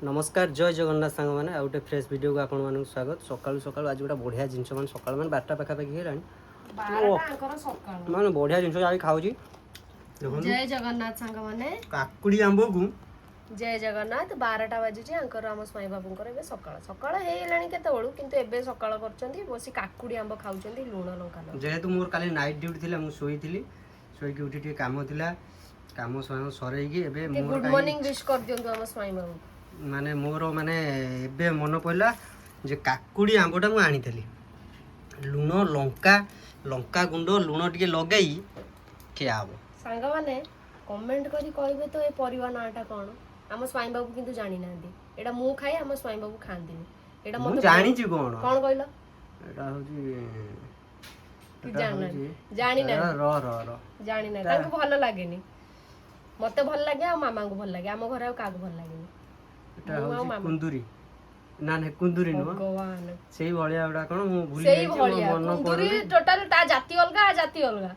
नमस्कार जय जगन्नाथ सांग मैंने आ गए फ्रेश वीडियो को आपण मानक स्वागत सकाळू सकाळू आज गोटा बढ़िया जिनस मैंने सकाळ मैंने 12टा पाखापाखि है मैंने बढ़िया जिनस आज खाऊँ जय जगन्नाथ सांग मैंने काकुड़ी आंब को जय जगन्नाथ 12टा बाजुची आंकर आम स्वाई बाबूंकर एबे सकाळ सकाळ हे हेलाणी केते बेलू किंतु एबे सकाळ करचंदी बसी काकुड़ी आंब खाउचंदी लूण लंका न जेहेतु मोर काली नाइट ड्यूटी थिला मु सोईथिली सोईकी उठी टिके काम थिला काम सरईकी एबे मोर गुड मॉर्निंग विश कर दियंतु आम स्वाई बाबू माने मोर माने एबे मन पड़ला जे काकुड़ी आंबटा मु आनीथली लूण लंका लंका गुंड लूण टिके लगेई क्या हबो सांग माने कमेंट करी कहबे तो ए परिवा नाटा कोन आम स्वाई बाबू किंतु जानि नांदी एडा मु खाई आम स्वाई बाबू खांदिनी एडा मु जानि छि कोन कोन कहलो एडा होजी जानि ना र र र जानि ना ताको भलो लागेनी मते भल लागे आ मामा को भल लागे आम घर आ काको भल लागेनी एटा होजी कुंदुरी ना ना कुंदुरी नो भगवान सेही भलिया उडा कोन मु भूली सेही भलिया कुंदुरी टोटल ता जाति अलगा आ जाति अलगा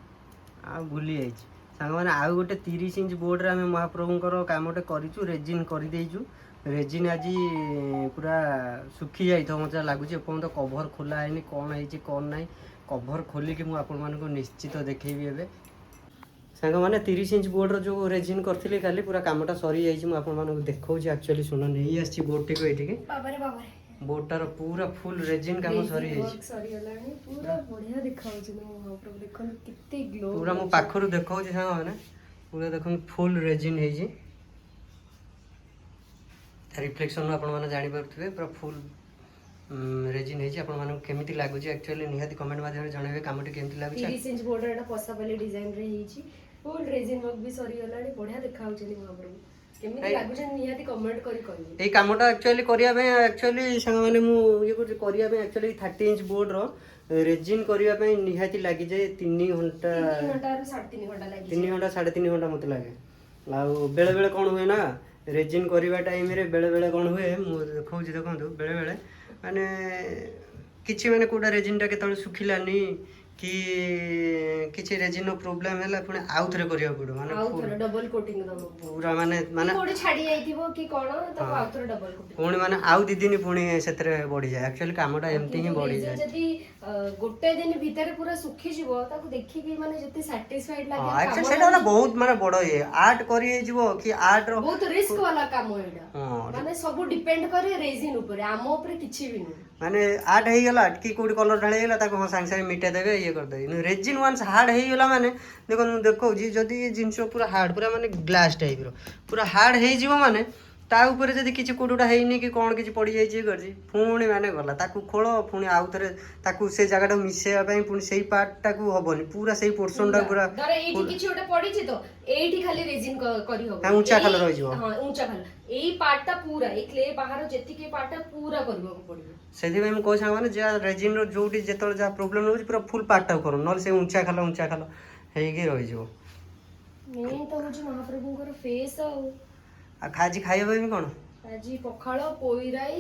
आ भूली जाई सांग माने आ गोटे 30 इंच बोर्ड रे हम महाप्रभुंकर कामटे करिचु रेजिन करि देइचु रेजिन आज पूरा सुखी जाई तो मजा लागुची अपन तो कवर खोला हैनी कोन हैची कोन नाही कवर खोली कि मु आपन मान को निश्चित देखैबी एबे सांग माने 30 इंच बोर्ड रो जो रेजिन करथिले खाली पूरा कामटा सरी जाई छि मु आपन मान को देखौची एक्चुअली सुन नै आछि बोर्ड टिको एठी के बाबा रे बाबा रे बोर्डटार पूरा फुल रेजिन काम सरी जाई छि सरी हलानी पूरा बढ़िया दिखाउछि नो प्रभु देखन किते ग्लो पूरा मु पाखरु देखौची सांग माने पूरा देखन फुल रेजिन है छि रिफ्लेक्शन आपण माने जानि परथुबे पूरा फुल रेजिन है छि आपण माने केमिति लागु छि एक्चुअली निहाती कमेंट माध्यम जणावे कामटी केमिति लागु छि 30 इंच बॉर्डर एटा पसाबली डिजाइन रे ही छि फुल रेजिन वर्क भी सरी हलानी बढ़िया दिखाउछि नी महाप्रभु केमिति लागु छि निहाती कमेंट करी कहबे ए कामटा एक्चुअली करिया बे एक्चुअली संग माने मु ये को करिया बे एक्चुअली 30 इंच बोर्ड रो रेजिन करिया बे निहाती लागि जे 3 घंटा 3 घंटा 3.5 घंटा लागि 3 घंटा 3.5 घंटा मते लागे लाउ बेले बेले कोन हुए ना रेजिन करिवा टाइम रे बेले बेले कोन हुए मु देखौछि देखंतु बेले बेले माने किछि माने कोडा रेजिन टा केतळे सुखिलानी कि किछि रेजिन प्रॉब्लम हैला पुणे आउथरे करिया पड़ो माने आउथरे डबल कोटिंग दबो पूरा माने माने कोडी छाडी आइथिबो कि कोन तो आउथरे डबल कोटिंग पुणे माने आउ दी दिन पुणे सेतरे बढ़ी जाय एक्चुअली कामटा एमती ही बढ़ी जाय जदी गोटे दिन भीतर पूरा सुखी जीवो ताको देखि कि माने जति सैटिस्फाइड लागे हां एक्चुअली सेटा ना बहुत माने बडो ये आर्ट करिए जीवो कि आर्ट रो बहुत रिस्क वाला काम एडा माने सब डिपेंड करे रेजिन ऊपर आमो ऊपर किछि भी नहीं माने आर्ट हे गेला कि कोडी कलर ढाळे गेला ताको हम सांग सांग मिटा देबे ये कर दे रेजिन वंस हार्ड हे गेला माने देखो देखो जी जदी ये जिंस पूरा हार्ड पूरा माने ग्लास टाइप रो पूरा हार्ड हे जीवो माने ता ऊपर जदी किछि कोडुडा हेइनी कि कोन किछि पड़ी जाई छी करजी पुणी माने गला ताकू खोलो पुणी आउ थरे ताकू से जगह मिसेया पई पुणी सेही पार्ट टाकू हबनी पूरा सेही पोर्शन टा पूरा दरे एठी किछि ओटा पड़ी छी तो एठी खाली रेजिन करी हबो हां ऊंचा कलर होई जीवो हां ऊंचा कलर एई पार्ट टा पूरा ए क्ले बाहर जेति के पार्ट टा पूरा करबो पड़िबो सेदी में को सांग माने जे रेजिन रो जोटी जेतल जा प्रॉब्लम होई पूरा फुल पार्ट टा करो नल से ऊंचा खालो हेई के रही जीवो नहीं तो होजी महाप्रभुंकर फेस आ खाजी खाइबे भी कोन आज पखाल पोईराई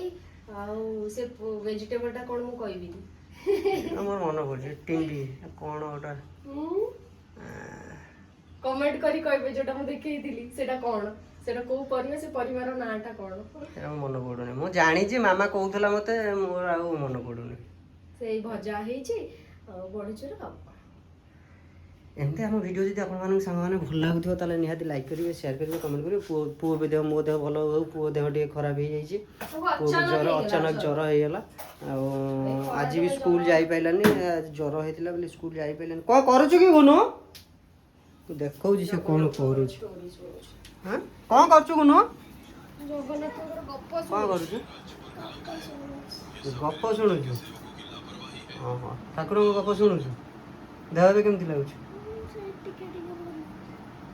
आउ से वेजिटेबल टा कोन मु कहबी हमर मन करजे टिंडी कोन ओटा कमेंट करी कहबे जोटा मु देखैतिली सेटा कोन सेटा को परिवा से परिवार नाटा कोन एरा मन पडुने मु जानि जे मामा कहउथला मते मोर आ मन पडुने सेही भजा हेची बडी चोरा एमते हम वीडियो जदि आपण मानक संग माने भल लागुथो ताले निहाती लाइक करिवे शेयर करिवे कमेंट करिवे पुओ बे देह मो देह भलो हो पुओ देह टे खराब हे जाईची पुओ ज्वर अचानक ज्वर हे गेला आ आज भी स्कूल जाई पाइलानी ज्वर हेतिला बोले स्कूल जाई पाइलानी को करू कि गुनो तू देखौ जी से कोन करू छी हां कोन करछु गुनो जगन्नाथर गप्प कोन करू छी गप्प सुनु छु हां ठाकुर को गप्प सुनु छु देह बे केमति लागु छी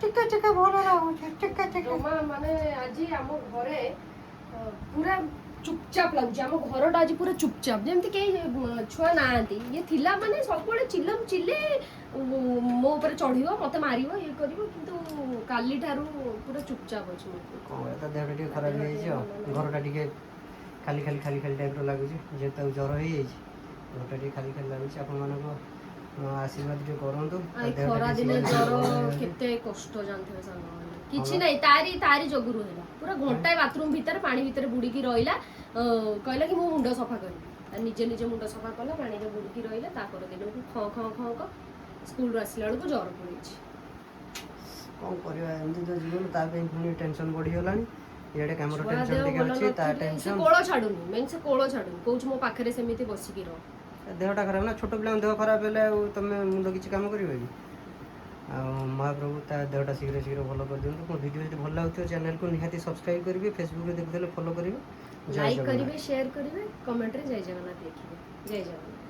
टिका टिका भलो रहू टिका टिका माने आज हम घरे पूरा चुपचाप लागु हम घरटा आज पूरा चुपचाप जेमति के छुआ नांती ये थिला माने सबले चिल्लम चिल्ले मो ऊपर चढ़ियो मते मारियो ये करियो किंतु काली थारु पूरा चुपचाप अछि कोन एता देहटा टिके खराब हे जाई घरटा टिके खाली खाली खाली खाली टाइप रो लागु छी जे त ज्वर हे जाई घरटा टिके खाली खाली लागु छी आपन मानको आशीर्वाद जो करंतु खरा दिन ज्वर केते कष्ट जानथे सामान କିଛି ନାହିଁ ତାରି ଯୋଗୁରୁ ହେଲା ପୁରା ଘଣ୍ଟାଏ ବାଥରୁମ ଭିତରେ ପାଣି ଭିତରେ ବୁଡିକି ରହିଲା କହିଲା କି ମୁଁ ମୁଣ୍ଡ ସଫା କରିବି ନିଜେ ମୁଣ୍ଡ ସଫା କଲା ପାଣିରେ ବୁଡିକି ରହିଲା ତାପରେ ଦିନକୁ ଖଁ ଖଁ ଖଁ ଖଁ ସ୍କୁଲରୁ ଆସିଲା ବେଳକୁ ଜ୍ୱର ପଳେଇଛି। କ'ଣ କରିବା ଏମିତି ତ ଜୀବନ ତା ପାଇଁ ପୁଣି ଟେନସନ୍ ବଢ଼ିଗଲାଣି ଇଆଡ଼େ କାମର ଛୁଆ ଟେନସନ୍ ଦେହ ଟିକେ ଭଲ ଅଛି ତା ନଥିଲେ ସେ ଟେନସନ୍ କୋଳ ଛାଡୁନି ମେନ୍ ସେ କୋଳ ଛାଡୁନି କହୁଛି ମୋ ପାଖରେ ସେମିତି ବସିକି ରହ ଦେହଟା ଖରାପ ନା ଛୋଟ ପିଲାଙ୍କ ଦେହ ଖରାପ ହେଲେ ଆଉ ତମେ ମୁଣ୍ଡ କିଛି କାମ କରିବ କି ଆଉ ମହାପ୍ରଭୁ ତା ଦେହଟା ଶୀଘ୍ର ଭଲ କରିଦିଅନ୍ତୁ। ମୋ ଭିଡ଼ିଓ ଯଦି ଭଲ ଲାଗୁଥିବ ଚ୍ୟାନେଲକୁ ନିହାତି ସବସ୍କ୍ରାଇବ୍ କରିବେ ଫେସବୁକରେ ଦେଖୁଥିଲେ ଫଲୋ କରିବେ ଲାଇକ୍ କରିବେ ସେୟାର କରିବେ କମେଣ୍ଟରେ ଜୟ ଜଗନ୍ନାଥ ଲେଖିବେ ଜୟ ଜଗନ୍ନାଥ।